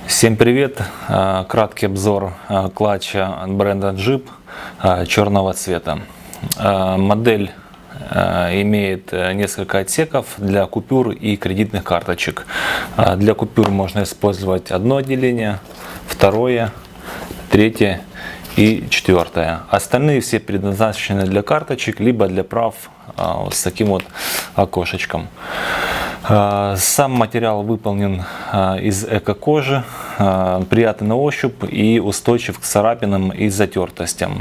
Всем привет! Краткий обзор клатча от бренда Jeep черного цвета. Модель имеет несколько отсеков для купюр и кредитных карточек. Для купюр можно использовать одно отделение, второе, третье и четвертое. Остальные все предназначены для карточек, либо для прав с таким вот окошечком. Сам материал выполнен из эко-кожи, приятный на ощупь и устойчив к царапинам и затертостям.